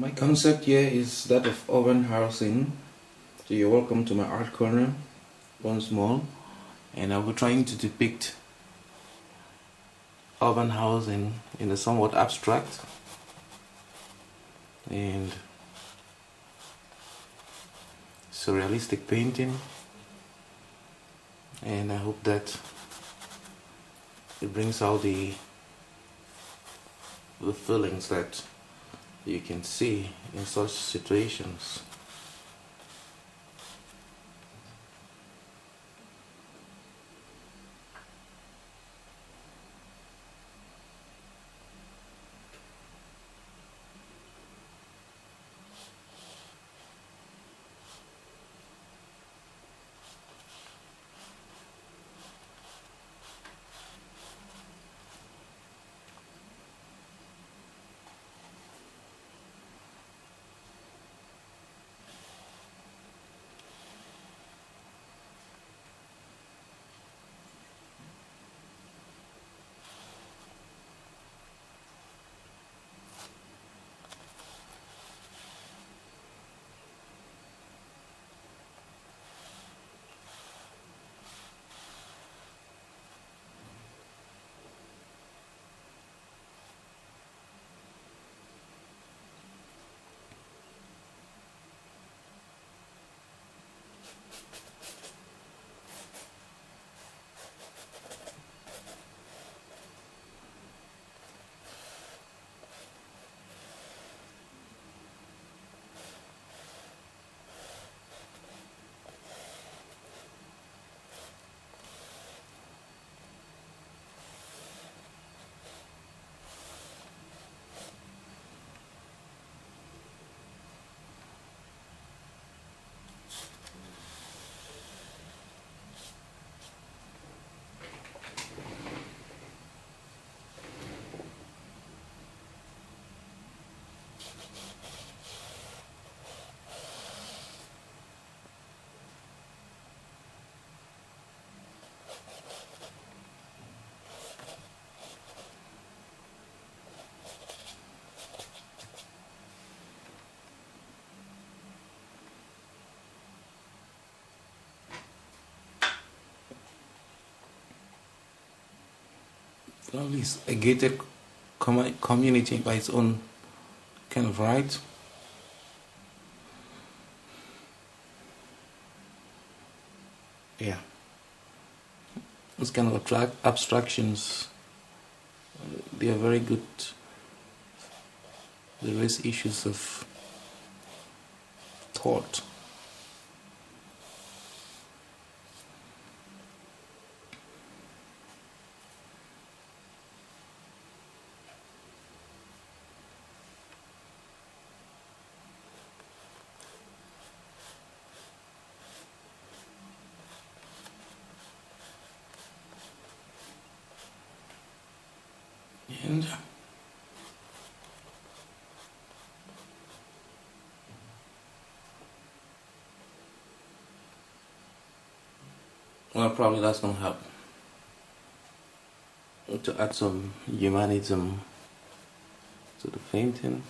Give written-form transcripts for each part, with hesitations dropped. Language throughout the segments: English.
My concept here is that of urban housing. So you're welcome to my art corner once more, and I'll be trying to depict urban housing in a somewhat abstract and surrealistic painting, and I hope that it brings out the feelings that you can see in such situations. Well, it's a gated community by its own kind of right. Yeah, those kind of abstractions, they are very good. They raise issues of thought. And well, probably that's gonna help to add some humanism to the painting.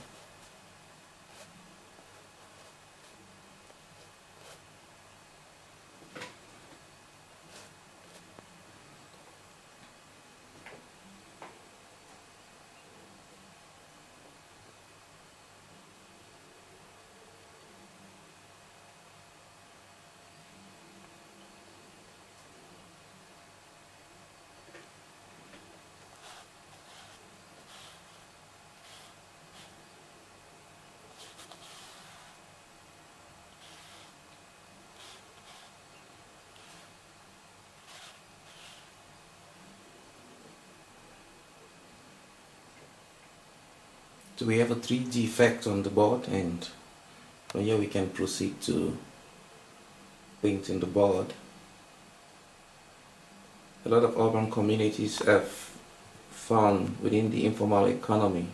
So we have a 3D effect on the board, and from here we can proceed to painting the board. A lot of urban communities have found within the informal economy,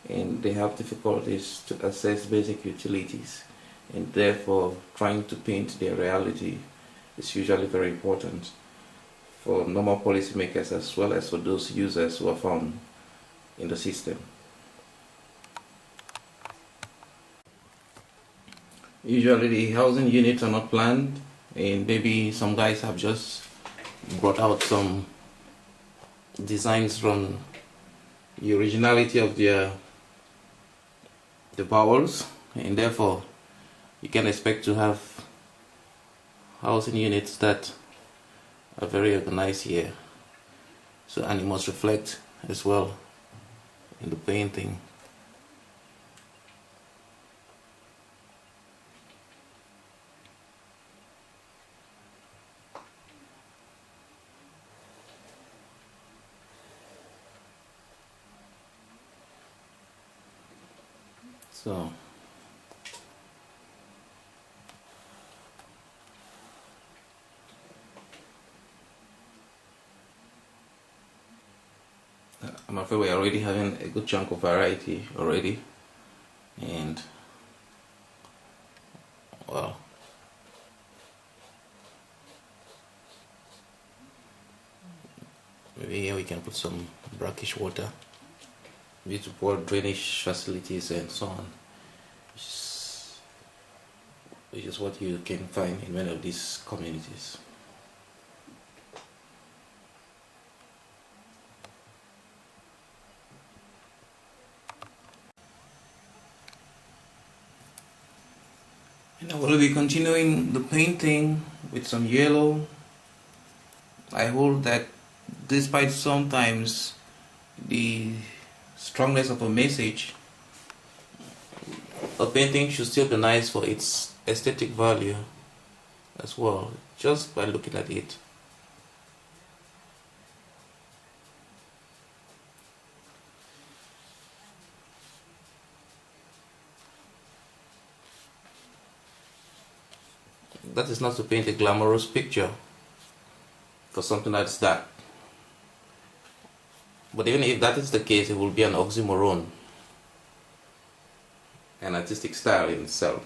and they have difficulties to access basic utilities, and therefore trying to paint their reality is usually very important for normal policymakers as well as for those users who are found in the system. Usually the housing units are not planned, and maybe some guys have just brought out some designs from the originality of the vowels, and therefore you can expect to have housing units that are very organized here. So, and it must reflect as well in the painting. So I'm afraid we're already having a good chunk of variety already, and well, maybe here we can put some brackish water, maybe to pour drainage facilities and so on, which is what you can find in many of these communities. And I will be continuing the painting with some yellow. I hold that despite sometimes the strongness of a message, a painting should still be nice for its aesthetic value as well, just by looking at it. That is not to paint a glamorous picture for something that's dark. But even if that is the case, it will be an oxymoron, an artistic style in itself.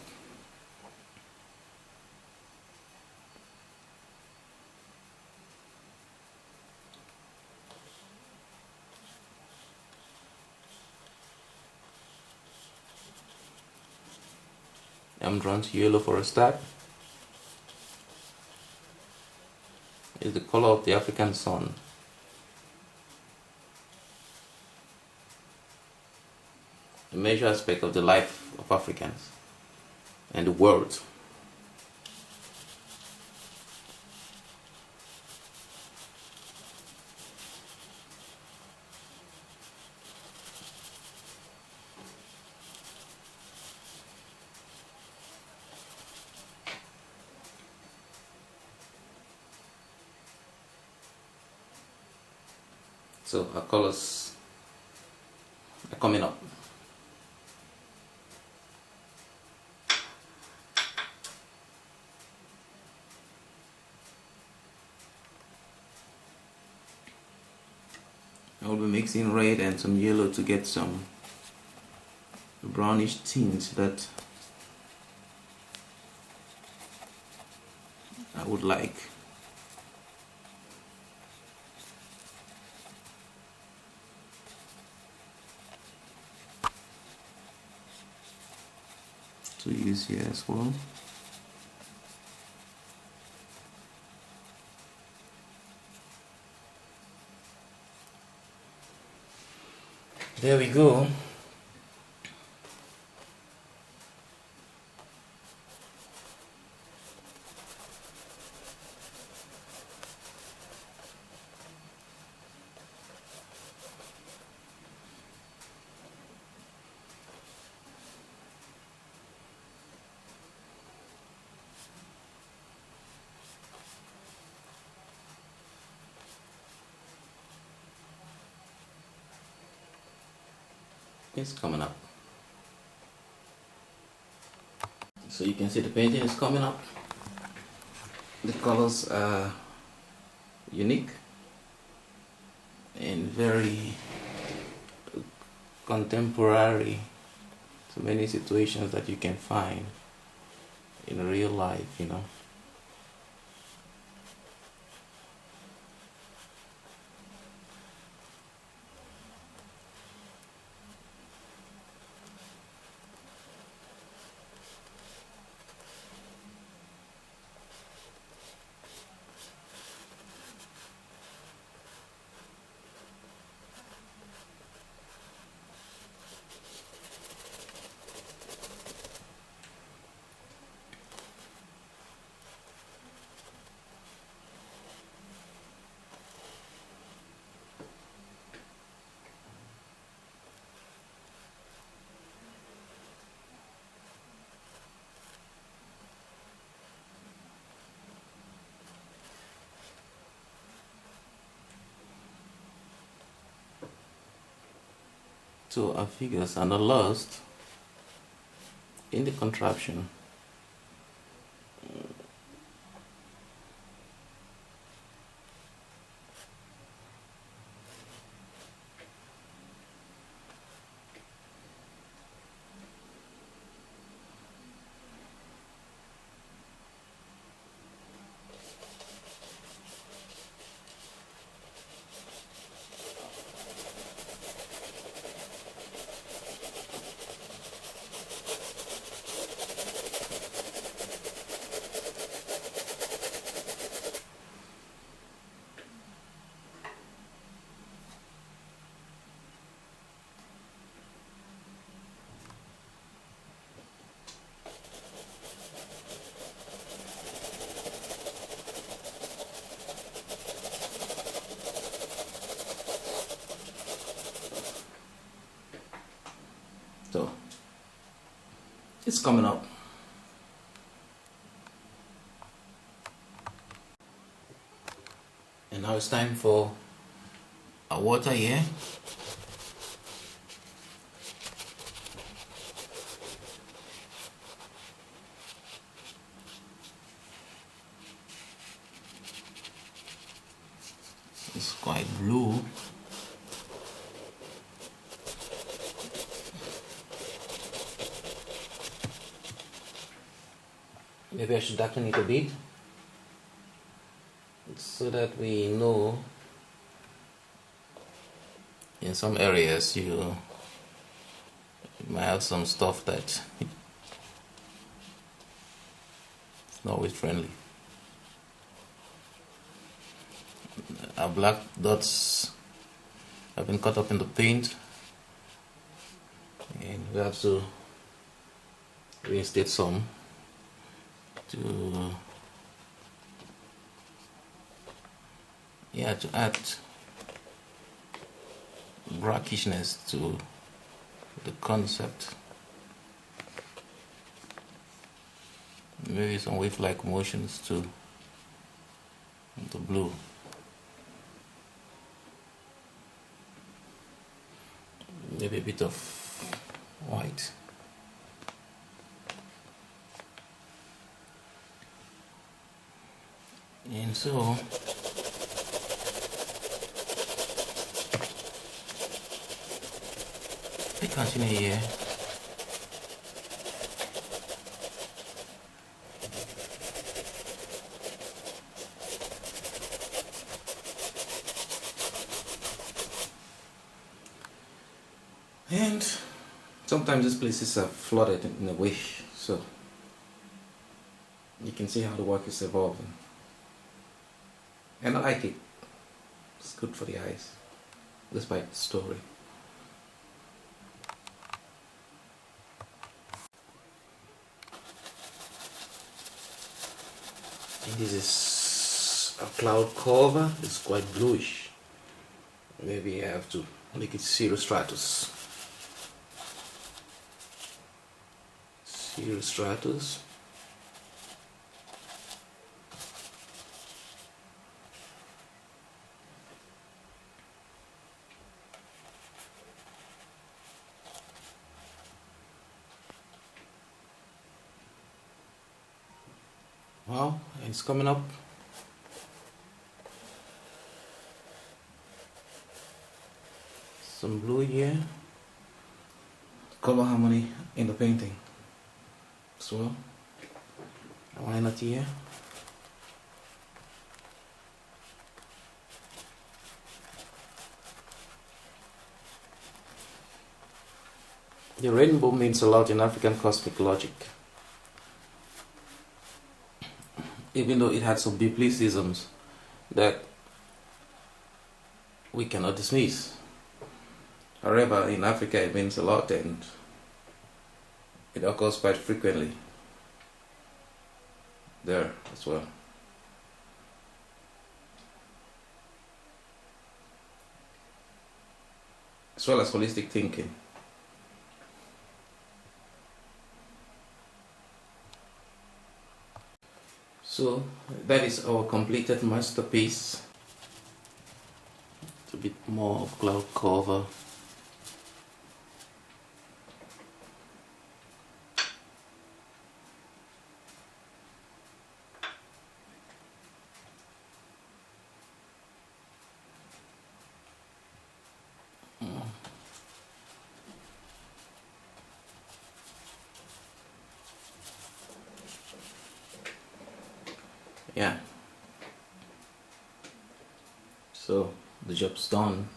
I'm drawn to yellow for a start. It's the color of the African sun. A major aspect of the life of Africans and the world. So our colors are coming up. I will be mixing red and some yellow to get some brownish tints that I would like. To use here as well. There we go. It's coming up. So you can see the painting is coming up. The colors are unique and very contemporary to many situations that you can find in real life, you know. So our figures are not lost in the contraption. So it's coming up. And now it's time for our water here. It's quite blue. Maybe I should darken it a bit so that we know in some areas you might have some stuff that is not always friendly. Our black dots have been cut up in the paint, and we have to reinstate some to add brackish to the concept. Maybe some wave-like motions to the blue. Maybe a bit of white. And so we continue here. And sometimes these places are flooded in a way, so you can see how the work is evolving. And I like it. It's good for the eyes, despite the story. And this is a cloud cover. It's quite bluish. Maybe I have to make it cirrostratus. Cirrostratus. Wow, and it's coming up. Some blue here. Color harmony in the painting as well. Why not here? The rainbow means a lot in African cosmic logic. Even though it had some biblicisms that we cannot dismiss. However, in Africa it means a lot and it occurs quite frequently there as well. As well as holistic thinking. So that is our completed masterpiece. It's a bit more of cloud cover Yeah. So the job's done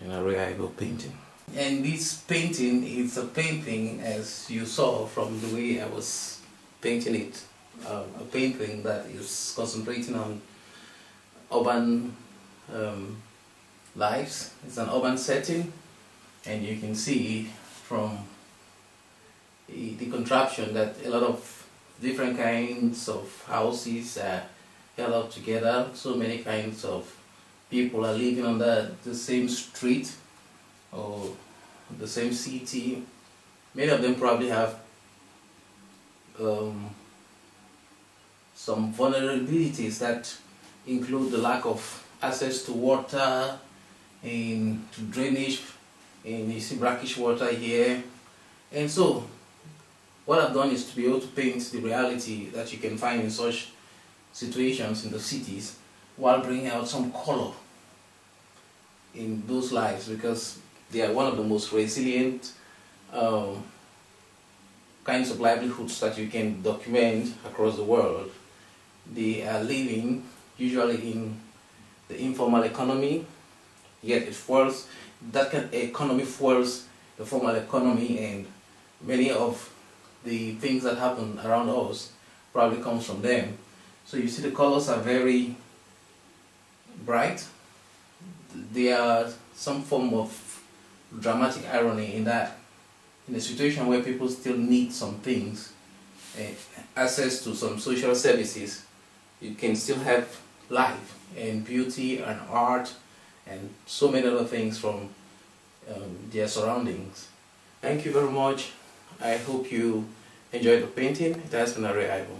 in Arrey Ivo painting. And this painting is a painting, as you saw from the way I was painting it, a painting that is concentrating on urban lives. It's an urban setting, and you can see from the contraption that a lot of different kinds of houses are held up together. So many kinds of people are living on the same street or the same city. Many of them probably have some vulnerabilities that include the lack of access to water and to drainage, and you see brackish water here. And so what I've done is to be able to paint the reality that you can find in such situations in the cities, while bringing out some color in those lives, because they are one of the most resilient kinds of livelihoods that you can document across the world. They are living usually in the informal economy, yet it fuels, that kind of economy fuels the formal economy, and many of the things that happen around us probably comes from them. So you see the colors are very bright. There are some form of dramatic irony in that, in a situation where people still need some things, access to some social services, you can still have life and beauty and art and so many other things from their surroundings. Thank you very much. I hope you enjoyed the painting. It has been Arrey Ivo.